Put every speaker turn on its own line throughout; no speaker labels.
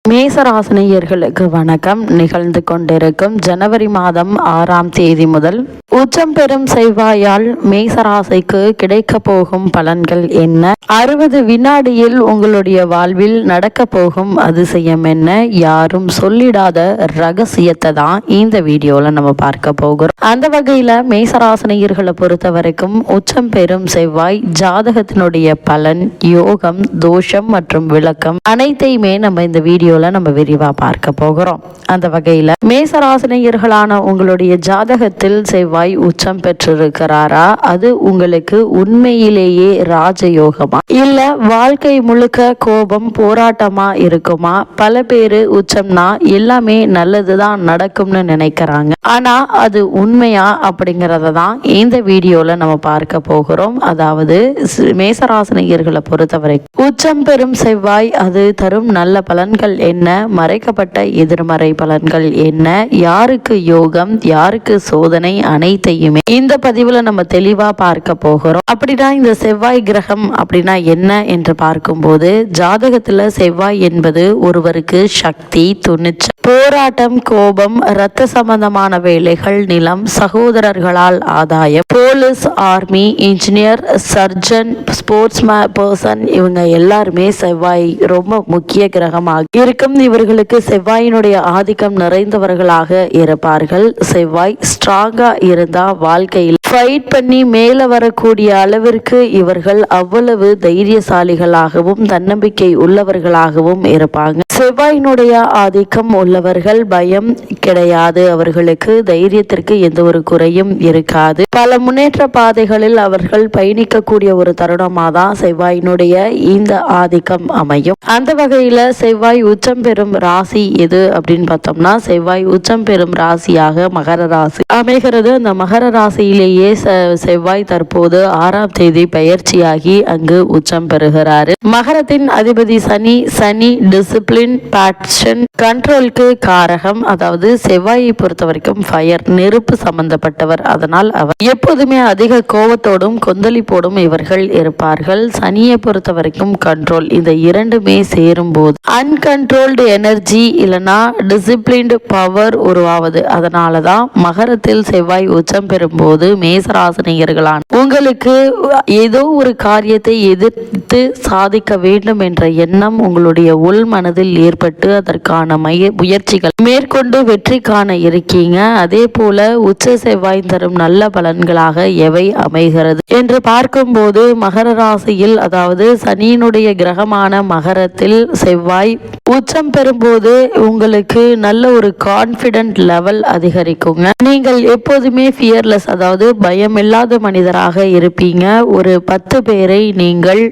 மேசராசினியர்களுக்கு வணக்கம். நிகழ்ந்து கொண்டிருக்கும் ஜனவரி மாதம் 6ஆம் தேதி முதல் உச்சம் பெறும் செவ்வாயால் மேசராசிக்கு கிடைக்க போகும் பலன்கள் என்ன, 60 வினாடியில் உங்களுடைய வாழ்வில் நடக்க போகும் அதிசயம் என்ன, யாரும் சொல்லிடாத ரகசியத்தை தான் இந்த வீடியோல நம்ம பார்க்க போகிறோம். அந்த வகையில மேசராசினியர்களை பொறுத்த வரைக்கும் உச்சம் பெறும் செவ்வாய் ஜாதகத்தினுடைய பலன், யோகம், தோஷம் மற்றும் விளக்கம் அனைத்தையுமே நம்ம இந்த வீடியோல நம்ம விரிவா பார்க்க போகிறோம். அந்த வகையில மேசராசினியர்களான உங்களுடைய ஜாதகத்தில் செவ்வாய் உச்சம் பெற்றிருக்கிறாரா, அது உங்களுக்கு உண்மையிலேயே ராஜயோகமா இல்ல வாழ்க்கை முழுக்க கோபம் போராட்டமா இருக்குமா? பல பேரு உச்சம்னா எல்லாமே நல்லதுதான் நடக்கும்னு நினைக்கிறாங்க. ஆனா அது உண்மையா அப்படிங்கறத தான் இந்த வீடியோல நம்ம பார்க்க போகிறோம். அதாவது மேசராசினியர்களை பொறுத்தவரை உச்சம் பெறும் செவ்வாய் அது தரும் நல்ல பலன்கள் என்ன, மறைக்கப்பட்ட எதிர்மறை பலன்கள் என்ன, யாருக்கு யோகம், யாருக்கு சோதனை, அனைத்தையுமே இந்த பதிவுல நம்ம தெளிவா பார்க்க போகிறோம். அப்படின்னா இந்த செவ்வாய் கிரகம் அப்படின்னா என்ன என்று பார்க்கும்போது, ஜாதகத்துல செவ்வாய் என்பது ஒருவருக்கு சக்தி, துணிச்சல், போராட்டம், கோபம், இரத்த சம்பந்தமான வேலைகள், நிலம், சகோதரர்களால் ஆதாயம், police, army, engineer, surgeon, sports person, இவங்க எல்லாருமே செவ்வாய் ரொம்ப முக்கிய கிரகமாக இருக்கும். இவர்களுக்கு செவ்வாயினுடைய ஆதிக்கம் நிறைந்தவர்களாக இருப்பார்கள். செவ்வாய் ஸ்ட்ராங்கா இருந்தா வாழ்க்கையில் ஃபைட் பண்ணி மேல வரக்கூடிய அளவிற்கு இவர்கள் அவ்வளவு தைரியசாலிகளாகவும் தன்னம்பிக்கை உள்ளவர்களாகவும் இருப்பாங்க. செவ்வாயினுடைய ஆதிக்கம் உள்ளவர்கள் பயம் கிடையாது, அவர்களுக்கு தைரியத்திற்கு எந்த ஒரு குறையும் இருக்காது. பல முன்னேற்ற பாதைகளில் அவர்கள் பயணிக்கக்கூடிய ஒரு தருணமாக தான் செவ்வாயினுடைய இந்த ஆதிக்கம் அமையும். அந்த வகையில செவ்வாய் உச்சம் பெறும் ராசி எது அப்படின்னு பார்த்தோம்னா, செவ்வாய் உச்சம் பெறும் ராசியாக மகர ராசி அமைகிறது. அந்த மகர ராசியிலேயே செவ்வாய் தற்போது 6ஆம் தேதி பயிற்சியாகி அங்கு உச்சம் பெறுகிறாரு. மகரத்தின் அதிபதி சனி டிசிப்ளின், பேஷன், கண்ட்ரோலுக்கு காரகம். அதாவது செவ்வாயை பொறுத்த வரைக்கும் ஃபயர், நெருப்பு சம்பந்தப்பட்டவர். அதனால் அவர் எப்போதுமே அதிக கோபத்தோடும் கொந்தளிப்போடும் இவர்கள் இருப்பார்கள். சனியை பொறுத்த வரைக்கும் கண்ட்ரோல். இந்த இரண்டுமே சேரும் போது அன்கண்ட்ரோல்டு எனர்ஜி இல்லைன்னா டிசிப்ளின்டு பவர் உருவாவது. அதனாலதான் மகரத்தில் செவ்வாய் உச்சம் பெறும் போது மேசராசினியர்களான உங்களுக்கு ஏதோ ஒரு காரியத்தை எதிர்த்து சாதிக்க வேண்டும் என்ற எண்ணம் உங்களுடைய உள் மனதில் ஏற்பட்டு அதற்கான முயற்சிகள் மேற்கொண்டு வெற்றி காண இருக்கீங்க. அதே போல உச்ச செவ்வாய் தரும் நல்ல பலன்களாக எவை அமைகிறது என்று பார்க்கும்போது, மகர ராசியில் அதாவது சனியினுடைய கிரகமான மகரத்தில் செவ்வாய் உச்சம் பெறும்போது உங்களுக்கு நல்ல ஒரு கான்பிடென்ட் லெவல் அதிகரிக்குங்க. நீங்கள் எப்போதுமே ஃபியர்லெஸ், அதாவது பயமில்லாத மனிதராக இருப்பீங்க. ஒரு 10 பேரை நீங்கள்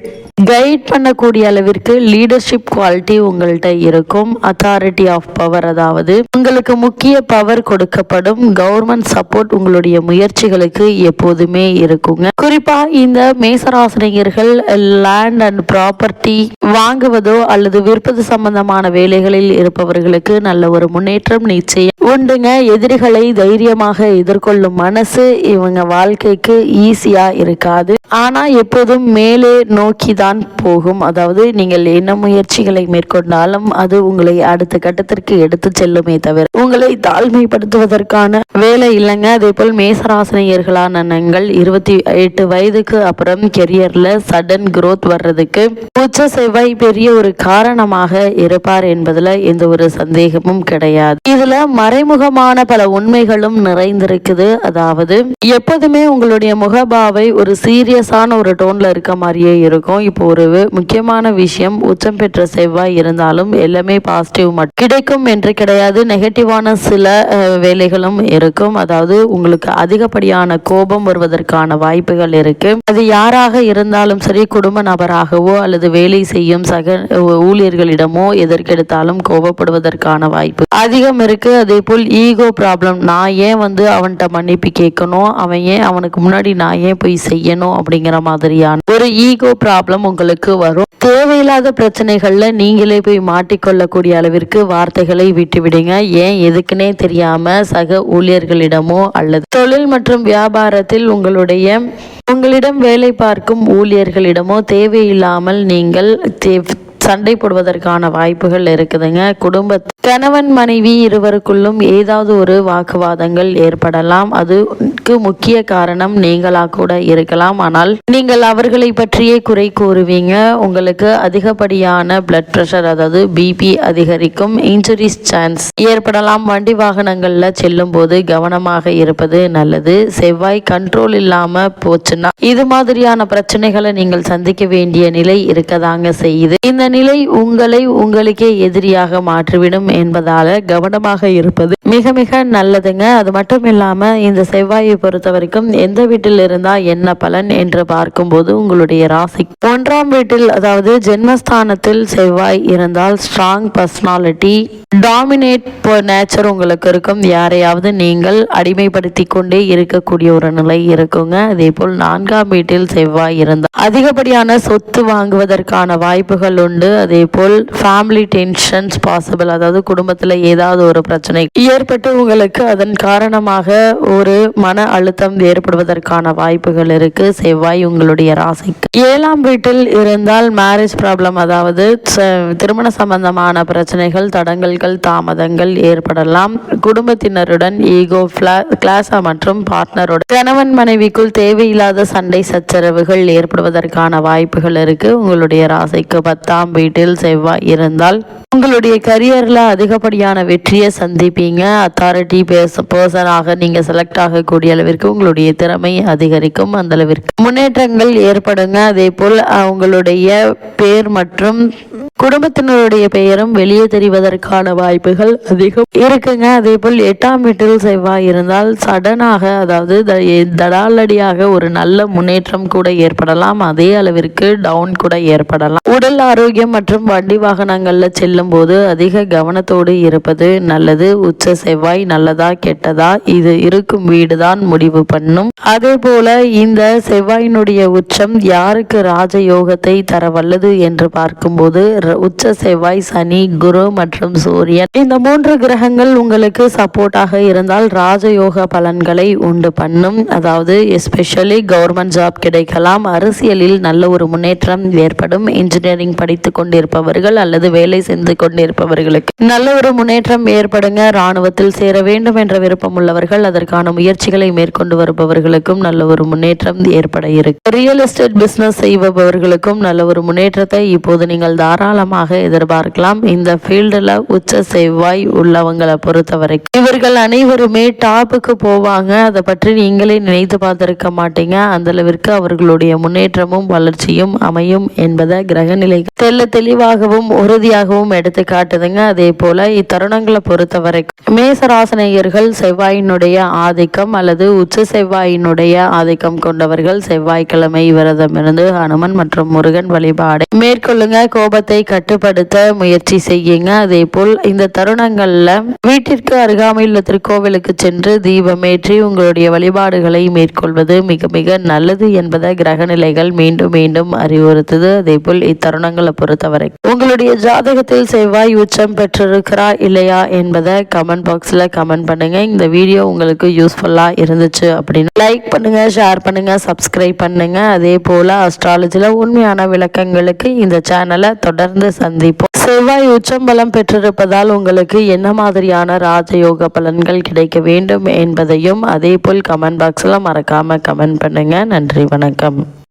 கைட் பண்ணக்கூடிய அளவிற்கு லீடர்ஷிப் குவாலிட்டி உங்கள்கிட்ட இருக்கும். அத்தாரிட்டி ஆஃப் பவர், அதாவது உங்களுக்கு முக்கிய பவர் கொடுக்கப்படும். கவர்மெண்ட் சப்போர்ட் உங்களுடைய முயற்சிகளுக்கு எப்போதுமே இருக்குங்க. குறிப்பா இந்த மேசராசினியர்கள் லேண்ட் அண்ட் ப்ராப்பர்ட்டி வாங்குவதோ அல்லது விற்பது சம்பந்தமான வேலைகளில் இருப்பவர்களுக்கு நல்ல ஒரு முன்னேற்றம் நிச்சயம் உண்டுங்க. எதிரிகளை தைரியமாக எதிர்கொள்ளும் மனசு இவங்க வாழ்க்கைக்கு ஈஸியா இருக்காது. ஆனா எப்போதும் மேலே நோக்கி தான் போகும். அதாவது நீங்கள் என்ன முயற்சிகளை மேற்கொண்டாலும் அது உங்களை அடுத்த கட்டத்திற்கு எடுத்து செல்லுமே தவிர உங்களை தாழ்மைப்படுத்துவதற்கான வேலை இல்லைங்க. அதே போல் மேசராசினியர்களான நீங்கள் 28 வயதுக்கு அப்புறம் கெரியர்ல சடன் growth வர்றதுக்கு உச்ச செவ்வாய் பெரிய ஒரு காரணமாக இருப்பார் என்பதுல எந்த ஒரு சந்தேகமும் கிடையாது. இதுல மறைமுகமான பல உண்மைகளும் நிறைந்திருக்குது. அதாவது எப்போதுமே உங்களுடைய முகபாவை ஒரு சீரியஸான ஒரு டோன்ல இருக்க மாதிரியே இருக்கும். இப்போ ஒரு முக்கியமான விஷயம், உச்சம் பெற்ற செவ்வாய் இருந்தாலும் எல்லாமே பாசிட்டிவ் மட்டும் கிடைக்கும் என்று கிடையாது. நெகட்டிவான சில வேலைகளும் இருக்கும். அதாவது உங்களுக்கு அதிகப்படியான கோபம் வருவதற்கான வாய்ப்புகள் இருக்கு. அது யாராக இருந்தாலும் சரி, குடும்ப நபராகவோ அல்லது வேலை செய்யும் சக ஊழியர்களிடமோ எதற்கெடுத்தாலும் கோபப்படுவதற்கான வாய்ப்பு அதிகம் இருக்கு. அதே போல் ஈகோ ப்ராப்ளம், நான் ஏன் அவன்கிட்ட மன்னிப்பு கேட்கணும், அவன் ஏன் அவனுக்கு முன்னாடி நான் ஏன் போய் செய்யணும் அப்படிங்கிற மாதிரியான ஒரு ஈகோ ப்ராப்ளம் உங்களுக்கு வரும். தேவையில்லாத பிரச்சனைகள்ல நீங்களே போய் மாட்டிக்கொள்ளக்கூடிய அளவிற்கு வார்த்தைகளை விட்டுவிடுங்க. ஏன் எதுக்குன்னே தெரியாம சக ஊழியர்களிடமோ அல்லது தொழில் மற்றும் வியாபாரத்தில் உங்களிடம் வேலை பார்க்கும் ஊழியர்களிடமோ தேவையில்லாமல் நீங்கள் சண்டை போடுவதற்கான வாய்ப்புகள் இருக்குதுங்க. குடும்ப கணவன் மனைவி இருவருக்குள்ளும் ஏதாவது ஒரு வாக்குவாதங்கள் ஏற்படலாம். அதுக்கு முக்கிய காரணம் நீங்களா கூட இருக்கலாம். ஆனால் நீங்கள் அவர்களை பற்றியே குறை கூறுவீங்க. உங்களுக்கு அதிகப்படியான பிளட் பிரஷர், அதாவது பிபி அதிகரிக்கும். இன்ஜுரிஸ் சான்ஸ் ஏற்படலாம். வண்டி வாகனங்கள்ல செல்லும் போது கவனமாக இருப்பது நல்லது. செவ்வாய் கண்ட்ரோல் இல்லாம போச்சுன்னா இது மாதிரியான பிரச்சனைகளை நீங்கள் சந்திக்க வேண்டிய நிலை இருக்கதாங்க செய்யுது. இந்த நிலை உங்களை உங்களுக்கே எதிரியாக மாற்றிவிடும் என்பதால கவனமாக இருப்பது மிக மிக நல்லதுங்க. அது மட்டும் இல்லாம இந்த செவ்வாயை பொறுத்த வரைக்கும் எந்த வீட்டில் இருந்தா என்ன பலன் என்று பார்க்கும்போது உங்களுடைய ராசி 1ஆம் வீட்டில், அதாவது ஜென்மஸ்தானத்தில் செவ்வாய் இருந்தால் ஸ்ட்ராங் பர்சனாலிட்டி, டாமினேட் நேச்சர் உங்களுக்கு இருக்கும். யாரையாவது நீங்கள் அடிமைப்படுத்தி கொண்டே இருக்கக்கூடிய ஒரு நிலை இருக்குங்க. அதே போல் 4ஆம் வீட்டில் செவ்வாய் இருந்தால் அதிகப்படியான சொத்து வாங்குவதற்கான வாய்ப்புகள் உண்டு. அதே போல் ஃபேமிலி டென்ஷன்ஸ் பாசிபிள், அதாவது குடும்பத்தில் ஏதாவது ஒரு பிரச்சனை ஏற்பட்டு உங்களுக்கு அதன் காரணமாக ஒரு மன அழுத்தம் ஏற்படுவதற்கான வாய்ப்புகள் இருக்கு. செவ்வாய் உங்களுடைய ராசிக்கு 7ஆம் வீட்டில் இருந்தால் மேரேஜ் ப்ராப்ளம், அதாவது திருமண சம்பந்தமான பிரச்சனைகள், தடங்கல்கள், தாமதங்கள் ஏற்படலாம். குடும்பத்தினருடன் ஈகோ கிளாஸ் மற்றும் பார்ட்னருடன் கணவன் மனைவிக்குள் தேவையில்லாத சண்டை சச்சரவுகள் ஏற்படுவதற்கான வாய்ப்புகள் இருக்கு. உங்களுடைய ராசிக்கு 10ஆம் வீட்டில் செவ்வாய் இருந்தால் உங்களுடைய கரியர்ல அதிகப்படியான வெற்றியை சந்திப்பீங்க. அத்தாரிட்டி பர்சனாக நீங்க செலக்ட் ஆகக்கூடிய அளவிற்கு உங்களுடைய திறமை அதிகரிக்கும். அந்த அளவிற்கு முன்னேற்றங்கள் ஏற்படுங்க. அதே போல் உங்களுடைய பேர் மற்றும் குடும்பத்தினருடைய பெயரும் வெளியே தெரிவதற்கான வாய்ப்புகள் அதிகம் இருக்குங்க. அதே போல் 8ஆம் வீட்டில் செவ்வாய் இருந்தால் சடனாக, அதாவது தடாலடியாக ஒரு நல்ல முன்னேற்றம் கூட ஏற்படலாம். அதே அளவிற்கு டவுன் கூட ஏற்படலாம். உடல் ஆரோக்கியம் மற்றும் வண்டி வாகனங்கள்ல செல்லும் போது அதிக கவனத்தோடு இருப்பது நல்லது. உச்ச செவ்வாய் நல்லதா கெட்டதா இது இருக்கும் வீடுதான் முடிவு பண்ணும். அதே போல இந்த செவ்வாயினுடைய உச்சம் யாருக்கு ராஜயோகத்தை தர வல்லது என்று பார்க்கும்போது உச்ச செவ்வாய், சனி, குரு மற்றும் சூரியன், இந்த 3 கிரகங்கள் உங்களுக்கு சப்போர்ட்டாக இருந்தால் ராஜயோக பலன்களை உண்டு பண்ணும். அதாவது எஸ்பெஷலி கவர்மெண்ட் ஜாப் கிடைக்கலாம். அரசியலில் நல்ல ஒரு முன்னேற்றம் ஏற்படும். இன்ஜினியரிங் படித்து கொண்டிருப்பவர்கள் அல்லது வேலை செய்து கொண்டிருப்பவர்களுக்கு நல்ல ஒரு முன்னேற்றம் ஏற்படுங்க. இராணுவத்தில் சேர வேண்டும் என்ற விருப்பம் உள்ளவர்கள், அதற்கான முயற்சிகளை மேற்கொண்டு வருபவர்களுக்கும் நல்ல ஒரு முன்னேற்றம் ஏற்பட இருக்கு. ரியல் எஸ்டேட் பிசினஸ் செய்பவர்களுக்கும் நல்ல ஒரு முன்னேற்றத்தை இப்போது நீங்கள் தாராளமாக எதிர்பார்க்கலாம். இந்த ஃபீல்டுல உச்ச செவ்வாய் உள்ளவங்களை பொறுத்தவரைக்கும் இவர்கள் அனைவருமே டாப்புக்கு போவாங்க. அதை பற்றி நீங்களே நினைத்து பார்த்திருக்க மாட்டீங்க. அந்த அளவிற்கு அவர்களுடைய முன்னேற்றமும் வளர்ச்சியும் அமையும் என்பதை கிரகநிலை தெளிவாகவும் உறுதியாகவும் எடுத்து காட்டுதுங்க. அதே போல இத்தருணங்களை பொறுத்தவரைக்கும் மேசராசனையர்கள் செவ்வாயினுடைய ஆதிக்கம் அல்லது உச்ச செவ்வாயினுடைய ஆதிக்கம் கொண்டவர்கள் செவ்வாய்க்கிழமை விரதமிருந்து ஹனுமன் மற்றும் முருகன் வழிபாடை மேற்கொள்ளுங்க. கோபத்தை கட்டுப்படுத்த முயற்சி செய்யுங்க. அதே போல் இந்த தருணங்கள்ல வீட்டிற்கு அருகாமையில் திருக்கோவிலுக்கு சென்று தீபமேற்றி உங்களுடைய வழிபாடுகளை மேற்கொள்வது மிக மிக நல்லது என்பதை கிரகநிலைகள் மீண்டும் மீண்டும் அறிவுறுத்துது. அதே போல் இத்தருணங்களை பொறுத்தவரை உங்களுடைய ஜாதகத்தில் செவ்வாய் உச்சம் பெற்றிருக்கிறா இல்லையா என்பதை கமெண்ட் பாக்ஸ்ல கமெண்ட் பண்ணுங்க. இந்த வீடியோ உங்களுக்கு யூஸ்ஃபுல்லா இருந்துச்சு அப்படின்னு லைக் பண்ணுங்க, ஷேர் பண்ணுங்க, சப்ஸ்கிரைப் பண்ணுங்க. அதே போல அஸ்ட்ராலஜில உண்மையான விளக்கங்களுக்கு இந்த சேனலை தொடர்ந்து சந்திப்போம். செவ்வாய் உச்சம் பலம் பெற்றிருப்பதால் உங்களுக்கு என்ன மாதிரியான ராஜயோக பலன்கள் கிடைக்க வேண்டும் என்பதையும் அதே போல் கமெண்ட் பாக்ஸ்ல மறக்காம கமெண்ட் பண்ணுங்க. நன்றி, வணக்கம்.